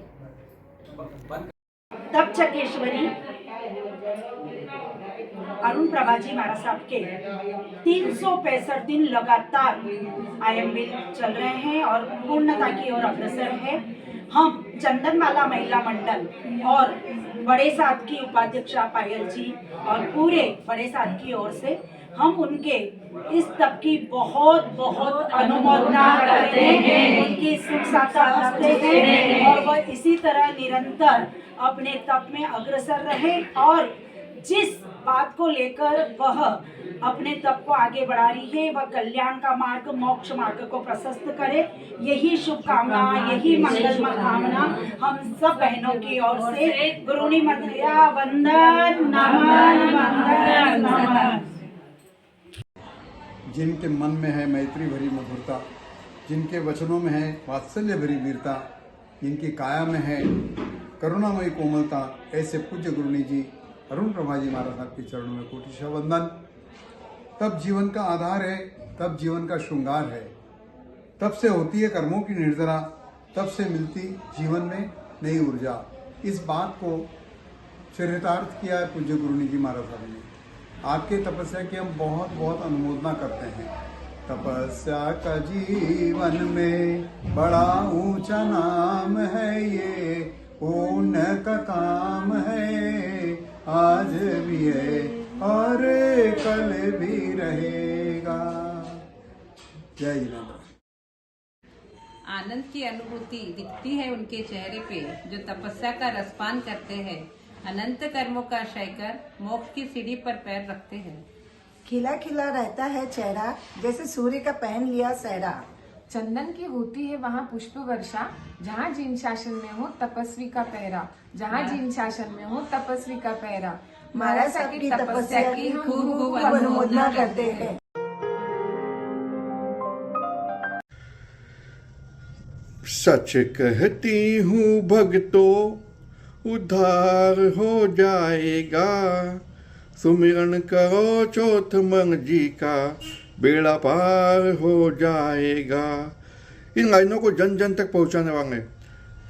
तप चक्रेश्वरी अरुण प्रभाजी महाराज साहब के 365 दिन लगातार आयम्बिल चल रहे हैं और पूर्णता की ओर अग्रसर है। हम चंदनमाला महिला मंडल और बड़े साथ की उपाध्यक्षा पायल जी और पूरे बड़े साथ की ओर से हम उनके इस तप की बहुत बहुत अनुमोदना करते हैं, उनकी सुख साता करते हैं और वह इसी तरह निरंतर अपने तप में अग्रसर रहे और जिस बात को लेकर वह अपने तप को आगे बढ़ा रही है वह कल्याण का मार्ग, मोक्ष मार्ग को प्रशस्त करे। यही शुभकामना, यही मंगल कामना हम सब बहनों की ओर से गुरुनी मंत्रिया वंदन नमन वंदन नमन। जिनके मन में है मैत्री भरी मधुरता, जिनके वचनों में है वात्सल्य भरी वीरता, जिनकी काया में है करुणामयी कोमलता, ऐसे पूज्य गुरुनी जी अरुण प्रभा जी महाराज साहब के चरणों में कोटिशः वंदन। तब जीवन का आधार है, तब जीवन का श्रृंगार है, तब से होती है कर्मों की निर्जरा, तब से मिलती जीवन में नई ऊर्जा। इस बात को चरितार्थ किया है पूज्य गुरुनी जी महाराज साहब ने। आपके तपस्या की हम बहुत बहुत अनुमोदना करते हैं। तपस्या का जीवन में बड़ा ऊंचा नाम है, ये पुण्य का काम है, आज भी है और कल भी रहेगा। जय जिनेंद्र। आनंद की अनुभूति दिखती है उनके चेहरे पे, जो तपस्या का रसपान करते हैं, अनंत कर्मों का क्षय कर मोक्ष की सीढ़ी पर पैर रखते हैं। खिला खिला रहता है चेहरा, जैसे सूर्य का पहन लिया सहरा। चंदन की होती है वहाँ पुष्प वर्षा, जहाँ जिन शासन में हो तपस्वी का पहरा, जहाँ जिन शासन में हो तपस्वी का पहरा। महाराज साहब की तपस्या की खूब खूब अनुमोदना करते हैं। सच कहती हूँ भक्तों, उद्धार हो जाएगा, सुमिरन करो चौथ मंग जी का, बेड़ा पार हो जाएगा। इन लाइनों को जन जन तक पहुंचाने वाले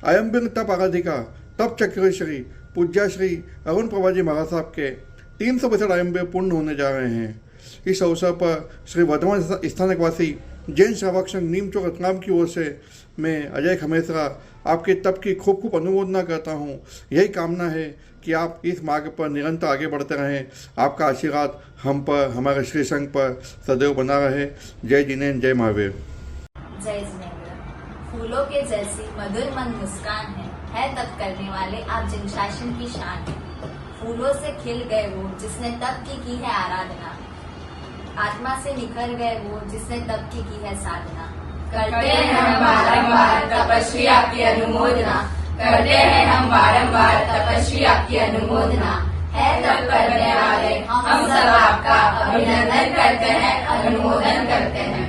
आयम्बिंग तप आराधिका तप चक्रेश्वरी पूज्या श्री अरुण प्रभा जी महाराज साहब के 365 आयम्बिंग पूर्ण होने जा रहे हैं। इस अवसर पर श्री वर्धमान स्थानकवासी जैन श्रावक संघ नीम चौक रतलाम की ओर से मैं अजय खमेसरा आपके तप की खूब खूब अनुमोदना करता हूँ। यही कामना है कि आप इस मार्ग पर निरंतर आगे बढ़ते रहें। आपका आशीर्वाद हम पर, हमारे श्री संघ पर सदैव बना रहे। जय जिनेन्द्र, जय महावीर। जय जिनेन्द्र। फूलों के जैसी मधुर मंद मुस्कान है तप करने वाले आप जिन शासन की शान है। फूलों से खिल गए वो जिसने तप की है आराधना, आत्मा से निखर गए वो जिसने तप की है साधना। करते हैं हम बारंबार तपस्वी आपकी अनुमोदना, करते हैं हम बारंबार तपस्वी आपकी अनुमोदना। है तप करने वाले हम सब आपका अभिनंदन करते हैं, अनुमोदन करते हैं।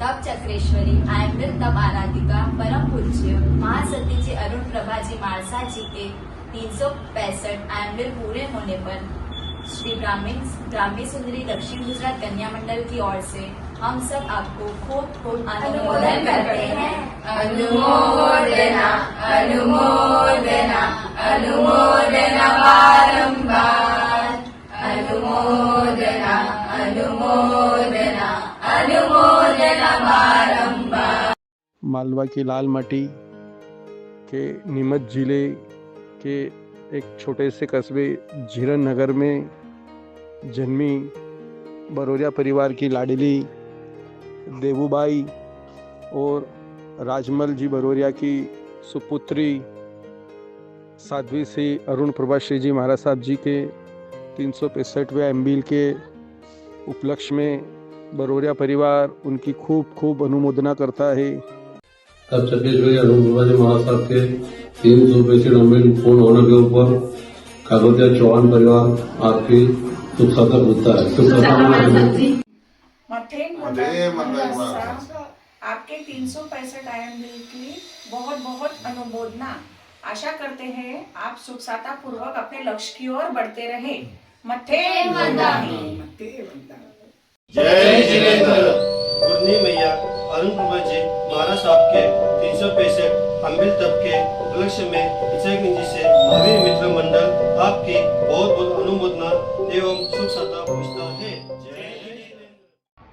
तप चक्रेश्वरी आयम्बिल तप आराधिका परम पूज्य महासती जी अरुण प्रभा जी मारसा जी के 365 आयम्बिल पूरे होने पर श्री ब्राह्मी सुंदरी दक्षिण गुजरात कन्या मंडल की ओर से हम सब आपको खूब खूब अनुमोदन करते हैं। अनुमोदना अनुमोदना अनुमोदना बारंबार, अनुमोदना अनुमोदना अनुमोदना बारंबार। मालवा की लाल माटी के नीमच जिले के एक छोटे से कस्बे झीरन नगर में जन्मी बरोरिया परिवार की लाडली देवूबाई और राजमल जी बरोरिया की सुपुत्री साध्वी श्री अरुण प्रभा श्री जी महाराज साहब जी के 365वें एमबील के उपलक्ष्य में बरोरिया परिवार उनकी खूब खूब अनुमोदना करता है। तब छत्तीसगढ़ अरुण प्रभा जी महाराज साहब के 365 एमबील पूर्ण होने के ऊपर कागोतिया चौहान परिवार आपकी सुख साथा पूछता है। आपके 365 आयम्बिल की बहुत बहुत अनुमोदना। आशा करते हैं आप सुख साता पूर्वक अपने लक्ष्य की ओर बढ़ते रहे। मथे वंदनी। जय जिनेंद्र। गुरनी मैया अरुण प्रभा जी महाराज साहब के 365 अमृत तप के उपलक्ष्य में इच्छाग्नि जी से महावीर मित्र मंडल आपकी बहुत बहुत अनुमोदना एवं सुख साता पूछता है।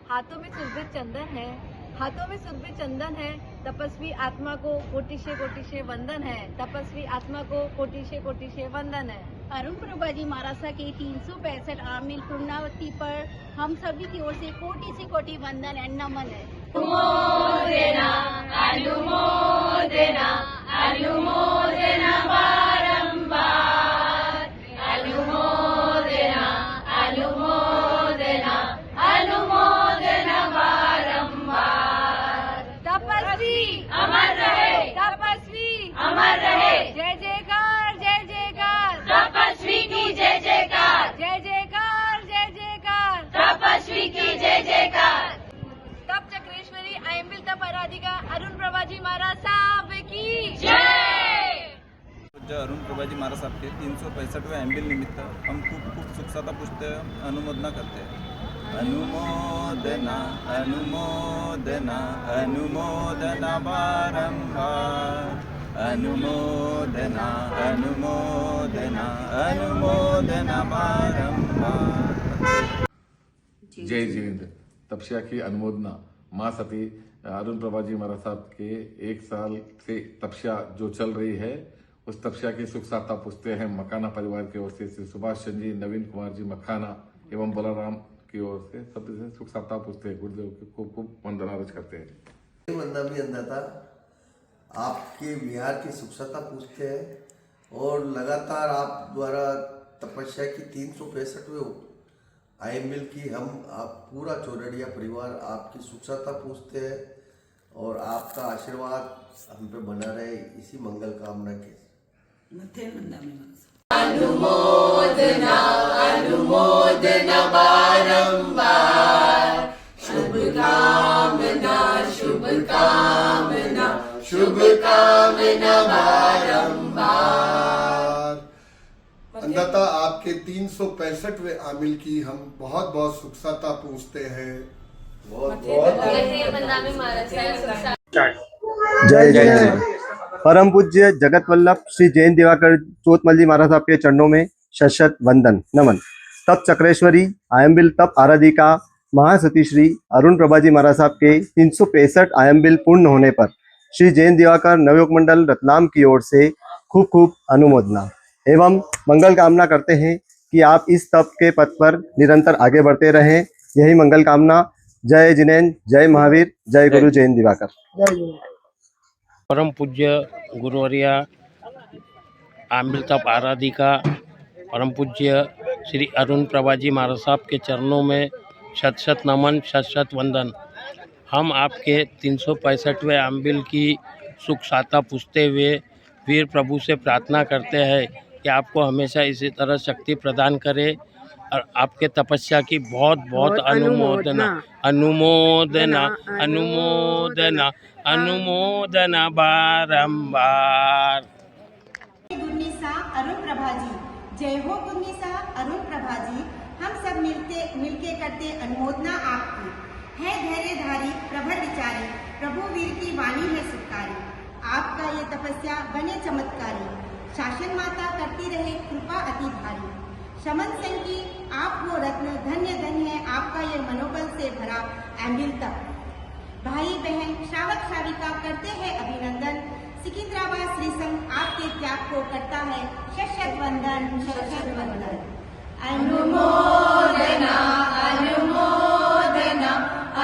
हाथों में सुगंधित चंदन है, हाथों में सुगंधित चंदन है, तपस्वी आत्मा को कोटिशे वंदन है, तपस्वी आत्मा को कोटिशे वंदन है। अरुण प्रभा जी महाराज के 365 आमिल पूर्णावती पर हम सभी की ओर से कोटि वंदन एंड नमन है। अनुमोदना अनुमोदना अनुमोदना बारंबार, अनुमोदना अनुमोदना अनुमोदना बारंबार। तपस्वी अमर रहे, तपस्वी अमर रहे। जय जयकार जय जयकार, तपस्वी की जय जयकार, जय जयकार जय जयकार, तपस्वी की जय जयकार। पूज्य अरुण प्रभाजी महाराज साहब के 365वें एमबिल निमित्त हम खूप सुखसाता पुष्टे अनुमोदना करते हैं। अनुमोदना अनुमोदना अनुमोदना बारंबार, अनुमोदना अनुमोदना अनुमोदना बारंबार। जय जिनेंद्र। तपस्या की अनुमोदना माँ सती अरुण प्रभाजी महाराज साहब के 1 साल से तपस्या जो चल रही है, उस तपस्या की सुख साता पूछते हैं मखाना परिवार की ओर से श्री सुभाष चंद्र जी, नवीन कुमार जी मखाना एवं बलराम की ओर से सबसे सुख साता पूछते हैं। गुरुदेव की खूब वंदना अर्ज करते हैं। वंदना अन्नदाता, आपके विहार की सुख साता पूछते हैं और लगातार आप द्वारा तपस्या की 365वें आईएमएल की हम आप पूरा चौरड़िया परिवार आपकी सुख साता पूछते हैं और आपका आशीर्वाद हम पे बना रहे, इसी मंगल कामना के अनुमोदना अनुमोदना बारंबार, शुभ कामना शुभ कामना शुभ कामना बारंबार। अन्नदाता, आपके 365वें आमिल की हम बहुत बहुत सुख साता पूछते हैं। जय जय। परम पूज्य जगत वल्लभ श्री जैन दिवाकर चोतमल महाराज साहब के चरणों में शत वंदन नमन। तप चक्रेश्वरी आयम्बिल तप आराधिका महासती श्री अरुण प्रभाजी महाराज साहब के 365 आयम्बिल पूर्ण होने पर श्री जैन दिवाकर नवयोग मंडल रतलाम की ओर से खूब अनुमोदना एवं मंगल कामना करते हैं कि आप इस तप के पथ पर निरंतर आगे बढ़ते रहें। यही मंगल कामना। जय जिनेन्द्र, जय महावीर, जय गुरु जैन दिवाकर। परम पूज्य गुरुवर्या आम्बिल तप आराधिका परम पूज्य श्री अरुण प्रभाजी महाराज साहब के चरणों में शत नमन, शत वंदन। हम आपके 365वें आम्बिल की सुख साता पूछते हुए वीर प्रभु से प्रार्थना करते हैं कि आपको हमेशा इसी तरह शक्ति प्रदान करे और आपके तपस्या की बहुत अनुमोदना अनुमोदना अनुमोदना अनुमोदना बारंबार। गुरनीसा अरुण प्रभाजी, जय हो गुरनीसा अरुण प्रभाजी। हम सब मिलके करते अनुमोदना आपकी है। धैर्यधारी प्रभर विचारी, प्रभु वीर की वाणी है सुखकारी। आपका ये तपस्या बने चमत्कारी, शासन माता करती रहे कृपा अति भारी। शमन सिंह की आप वो रत्न, धन्य धन्य है आपका ये मनोबल से भरा एम्बिल तक। भाई बहन श्रावक श्राविका करते हैं अभिनंदन। सिकंदराबाद श्री संघ आपके त्याग को करता है शत वंदन, शत वंदन। अनुमोदना अनुमोदना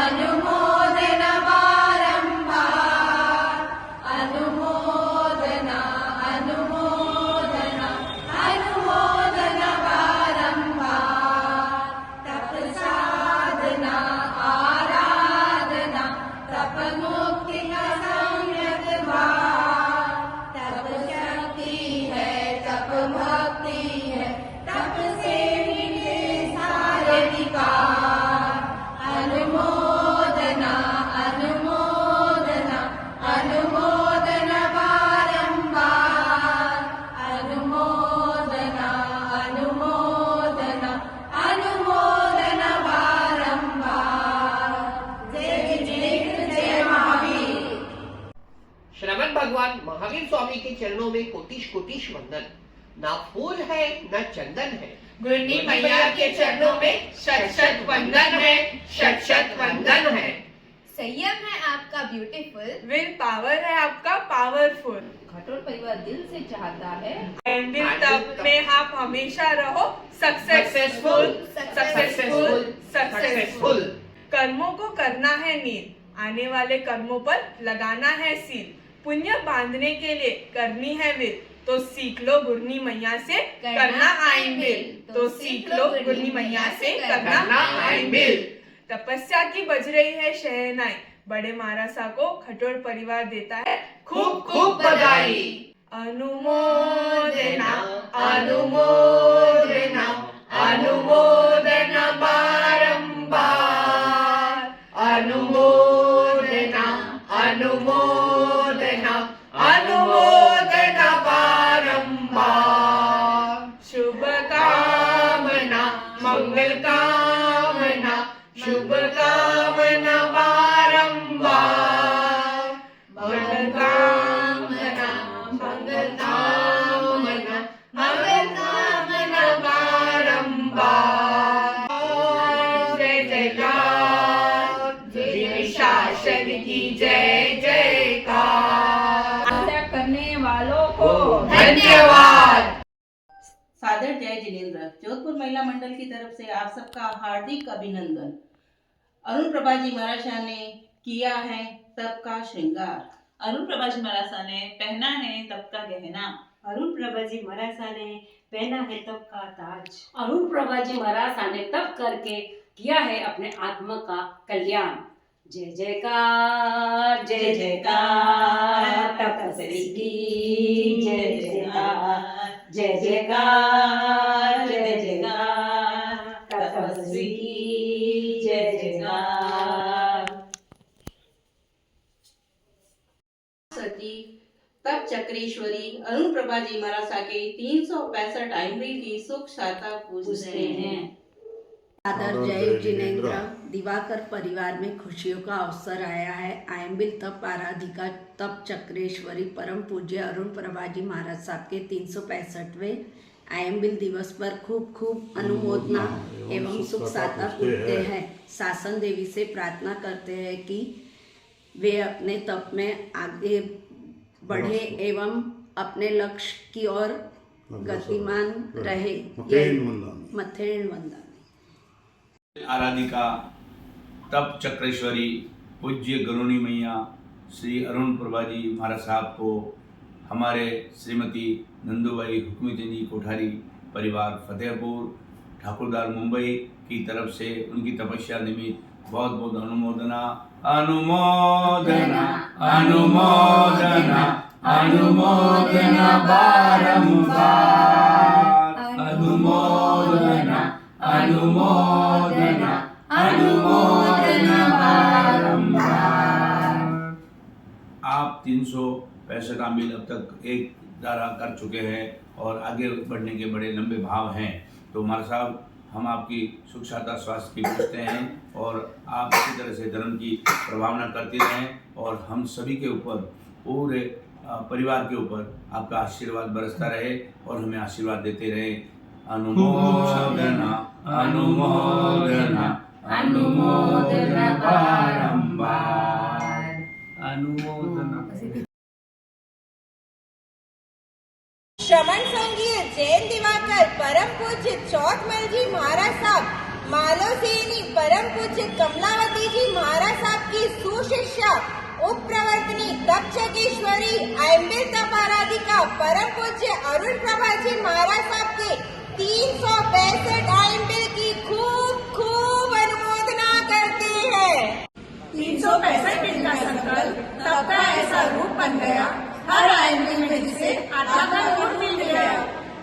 अनुमोदना बारंबार, अनुमोदना अनुमोदना अनुमोदना बारंबार। तप साधना आराधना तप मुक्ति का सम्यक भाव। तप शक्ति है तप भक्ति है, तप से मिटे सारे विकार। अनुमोदना अनुमोदना अनुमोदना बारंबार, अनुमोदना अनुमोदना अनुमोदना बारंबार। जय जिनेन्द्र, जय महावीर। श्रवण भगवान महावीर स्वामी के चरणों में कोटिश वंदन। ना फूल है न चंदन है, गुरनी मैया के चरणों में शत वंदन है, शत वंदन है। संयम है आपका ब्यूटीफुल, विल पावर है आपका पावरफुल। खटोल परिवार दिल से चाहता है एम्बिल तप में आप हमेशा रहो सक्सेसफुल सक्सेसफुल सक्सेसफुल। कर्मों को करना है नील, आने वाले कर्मों पर लगाना है सील। पुण्य बांधने के लिए करनी है विल, तो सीख लो गुरनी मैया से करना आइंबिल। तो सीख लो गुरनी मैया से करना आइंबिल। तपस्या की बज रही है शहनाई, बड़े महारासा को खटोल परिवार देता है खूब बधाई। अनुमोदना अनुमोदना अनुमोदना बारंबार, अनुमोदना अनुमोदना अनुमोदना बारंबार। मंगल कामना शुभ कामना बारंबार मंगल कामना मंगल कामना बारंबार। जय जयकार जय शासन की जय जयकार। करने वालों को धन्यवाद। सादर जय जिनेंद्र। जोधपुर महिला मंडल की तरफ से आप सबका हार्दिक अभिनंदन। अरुण प्रभा जी महाराजा ने किया है तब का श्रृंगार। अरुण प्रभा जी महाराजा ने पहना है तब का गहना। अरुण प्रभा जी महाराजा ने पहना है तब का ताज। अरुण प्रभा जी महाराजा ने तब करके किया है अपने आत्मा का कल्याण। जय जयकार तपस्वी की जय जयकार जय जयकार तपस्वी की जय जयकार। सती तप चक्रेश्वरी अरुण प्रभा जी महाराजा के 365 आइमरी की सुख शाता पूजते हैं। सादर जय जिनेंद्र। दिवाकर परिवार में खुशियों का अवसर आया है। आयम्बिल तप आराधिका तप चक्रेश्वरी परम पूज्य अरुण प्रभा जी महाराज साहब के 365वें आयम्बिल दिवस पर खूब खूब अनुमोदना एवं सुख साता पूजते हैं। शासन देवी से प्रार्थना करते हैं कि वे अपने तप में आगे बढ़े एवं अपने लक्ष्य की ओर गतिमान रहे। मथेन वंदन। आराधिका तप चक्रेश्वरी पूज्य गरुणी मैया श्री अरुण प्रभा जी महाराज साहब को हमारे श्रीमती नंदूबाई हुक्मचंद जी कोठारी परिवार फतेहपुर ठाकुरदार मुंबई की तरफ से उनकी तपस्या निमित्त बहुत बहुत अनुमोदना अनुमोदना अनुमोदना अनुमोदना बारंबार अनुमोदना अनुमोदना अनुमोदना बारंबार। आप 365 आमिल अब तक एक दारा कर चुके हैं और आगे बढ़ने के बड़े लंबे भाव हैं। तो हमारे साहब हम आपकी सुख शांति स्वास्थ्य की पूछते हैं और आप इसी तरह से धर्म की प्रभावना करते रहें और हम सभी के ऊपर पूरे परिवार के ऊपर आपका आशीर्वाद बरसता रहे और हमें आशीर्वाद देते रहे। अनुमोदना अनुमोदना अनुमोदना बारंबार अनुमोदना। श्रवण संगीत जैन दिवाकर परम पूज्य चौथमल जी महाराज साहब मालोसेनी परम पूज्य कमलावती जी महाराज साहब की सुशिष्या उप प्रवर्तनी तप चक्रेश्वरी आयम्बिल तप आराधिका परम पूज्य अरुण प्रभा जी महाराज साहब के 365 आयम्बिल की खूब खूब अनुमोदना करते हैं। 365 दिन का संकल्प तब का ऐसा रूप बन गया हर आयम्बिल में जिसे आत्मा का रूप मिल गया।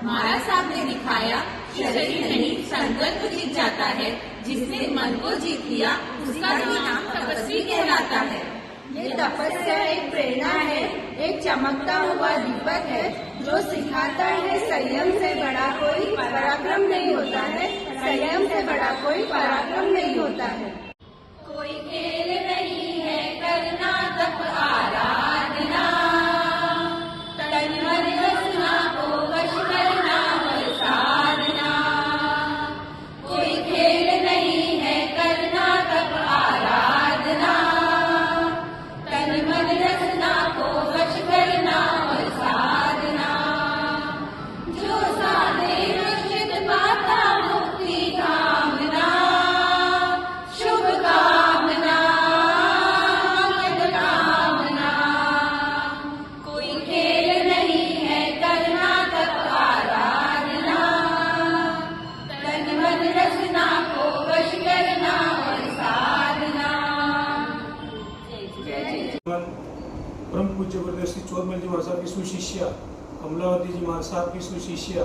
महाराज साहब ने दिखाया शरीर नहीं संकल्प जीत जाता है। जिसने मन को जीत लिया उसका भी नाम तपस्वी कहलाता है। ये तपस्या एक प्रेरणा है, एक चमकता हुआ दीपक है जो सिखाता है संयम से बड़ा कोई पराक्रम नहीं होता है। संयम से बड़ा कोई पराक्रम नहीं होता है। कोई खेल नहीं है करना तप आराधना तन मन रचना को वश करना और साधना। कोई खेल नहीं है करना तप आराधना तन मन रचना को वश करना और साधना। जो साधे निश्चित पाता मुक्ति कामना शुभ कामना मंगल कामना। कोई खेल नहीं है करना तप आराधना तन मन रचना को वश करना और साधना। परम पूज्य गुरुदेव श्री चौथमल जी महाराज साहब की सुशिष्या कमलावती जी महाराज साहब की सुशिष्या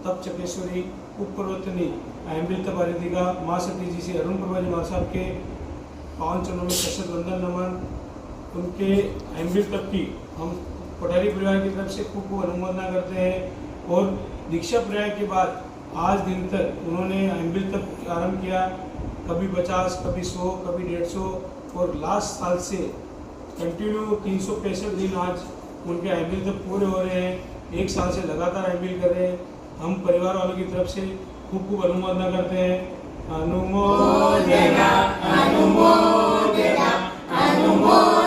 तप चक्रेश्वरी उप प्रवर्तनी आयम्बिल तप आराधिका माँ सती जी से अरुण प्रभा जी महाराज साहब के पावन चरणों में शत वंदन नमन। उनके आयम्बिल तप की हम कोठारी परिवार की तरफ से खूब खूब अनुमोदना करते हैं और दीक्षा प्रयाग के बाद आज दिन तक उन्होंने एमबिल तक आरंभ किया, कभी 50, कभी 100, कभी 150 और लास्ट साल से कंटिन्यू 365 दिन आज उनके एमबिल तक पूरे हो रहे हैं। एक साल से लगातार एमबिल कर रहे हैं। हम परिवार वालों की तरफ से खूब खूब अनुमोदना करते हैं। अनुमोदना अनुमोदना अनुमोदना।